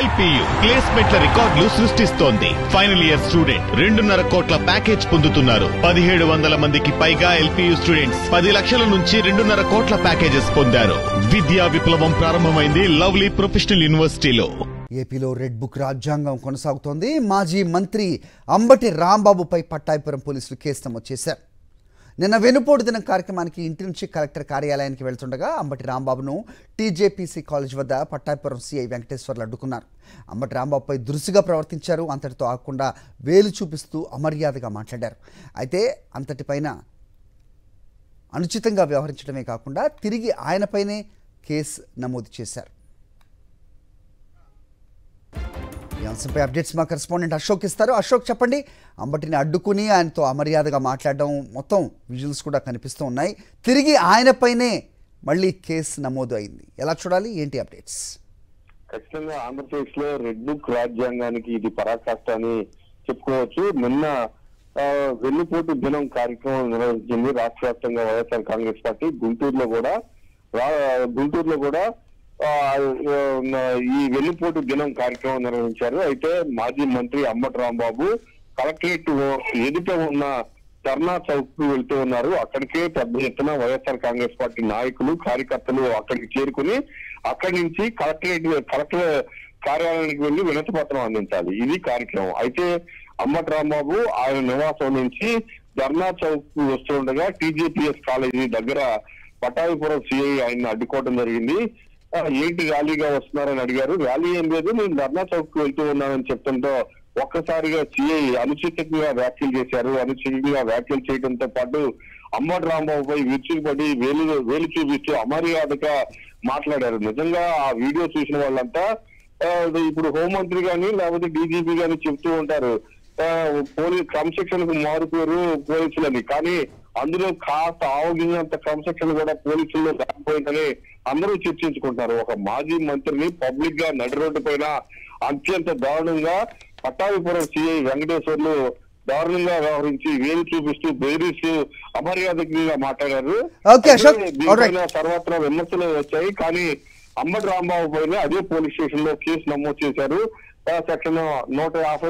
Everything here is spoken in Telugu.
LPU ప్లేస్మెంట్ల రికార్డులు సృష్టిస్తోంది. ఫైనల్ ఇయర్ స్టూడెంట్ 2.5 కోట్ల ప్యాకేజ్ పొందుతున్నారు. 1700 మందికి పైగా LPU స్టూడెంట్స్ 10 లక్షల నుంచి 2.5 కోట్ల ప్యాకేజెస్ పొందారు. విద్యా విప్లవం ప్రారంభమైంది లవ్లీ ప్రొఫెషనల్ యూనివర్సిటీలో. ఏపీలో రెడ్ బుక్ రాజ్యాంగం కొనసాగుతోంది. మాజీ మంత్రి అంబటి రాంబాబుపై పట్టాభిపురం పోలీసులు కేసు నమోదు చేశారు. నిన్న వెనుపోటు దినం కార్యక్రమానికి ఇంటి నుంచి కలెక్టర్ కార్యాలయానికి వెళ్తుండగా అంబటి రాంబాబును TJPC కాలేజ్ వద్ద పట్టాభిపురం CI వెంకటేశ్వర్లు అడ్డుకున్నారు. అంబటి రాంబాబుపై దురుసుగా ప్రవర్తించారు. అంతటితో ఆగకుండా వేలు చూపిస్తూ అమర్యాదగా మాట్లాడారు. అయితే అంతటిపైన అనుచితంగా వ్యవహరించడమే కాకుండా తిరిగి ఆయనపైనే కేసు నమోదు చేశారు. ఈ అంశంపై అప్డేట్స్ మా కరెస్పాండెంట్ అశోక్ ఇస్తారు. అశోక్, చెప్పండి. అంబటిని అడ్డుకుని ఆయనతో అమర్యాదగా మాట్లాడడం, మొత్తం విజువల్స్ కూడా కనిపిస్తూ ఉన్నాయి. తిరిగి ఆయనపైనే మళ్ళీ కేసు నమోదు అయింది. ఎలా చూడాలి, ఏంటి అప్డేట్స్? ఖచ్చితంగా ఆంధ్రప్రదేశ్ లో రెడ్ బుక్ రాజ్యాంగానికి ఇది పరాకాష్ట అని చెప్పుకోవచ్చు. నిన్న వెన్నుపోటు దినం కార్యక్రమం నిర్వహించింది రాష్ట్ర వ్యాప్తంగా వైఎస్ఆర్ కాంగ్రెస్ పార్టీ. గుంటూరులో కూడా ఈ వెన్నుపోటు దినం కార్యక్రమం నిర్వహించారు. అయితే మాజీ మంత్రి అంబటి రాంబాబు కలెక్టరేట్ ఎదుట ఉన్న ధర్నా చౌక్ కు వెళ్తూ ఉన్నారు. అక్కడికే పెద్ద ఎత్తున వైఎస్ఆర్ కాంగ్రెస్ పార్టీ నాయకులు, కార్యకర్తలు అక్కడికి చేరుకుని అక్కడి నుంచి కలెక్టర్ కార్యాలయానికి వెళ్లి వినతి పత్రం అందించాలి. ఇది కార్యక్రమం. అయితే అంబటి రాంబాబు ఆయన నివాసం నుంచి ధర్నా చౌక్ కు వస్తుండగా TJPS కాలేజీ దగ్గర పట్టాభిపురం CI ఆయన అడ్డుకోవడం జరిగింది. ఏంటి ర్యాలీగా వస్తున్నారని అడిగారు. ర్యాలీ ఏం లేదు, నేను ధర్నా చౌక్ కు వెళ్తూ ఉన్నానని చెప్తుంటో ఒక్కసారిగా CI అనుచితంగా వ్యాఖ్యలు చేశారు. అనుచితంగా వ్యాఖ్యలు చేయడంతో పాటు అంబటి రాంబాబుపై విరుచుకుపడి వేలు చూపిస్తూ అమర్యాదగా మాట్లాడారు. నిజంగా ఆ వీడియో చూసిన వాళ్ళంతా ఇప్పుడు హోంమంత్రి గాని లేకపోతే DGP గాని చెప్తూ ఉంటారు పోలీస్ క్రమశిక్షణ కు మారుకోరు పోలీసులని, కానీ అందులో కాస్త ఆవగించినంత క్రమశిక్షణ కూడా పోలీసుల్లో లేకపోయిందని అందరూ చర్చించుకుంటారు. ఒక మాజీ మంత్రిని పబ్లిక్ గా నడి రోడ్డు పైన అత్యంత దారుణంగా పట్టాభిపురం CI వెంకటేశ్వర్లు దారుణంగా వ్యవహరించి వేలు చూపిస్తూ బెదిరిస్తూ అమర్యాదగా మాట్లాడారు. దీనిపైన తర్వాత విమర్శలు వచ్చాయి. కానీ అంబటి రాంబాబు పైన అదే పోలీస్ స్టేషన్ లో కేసు నమోదు చేశారు. సెక్షన్ 150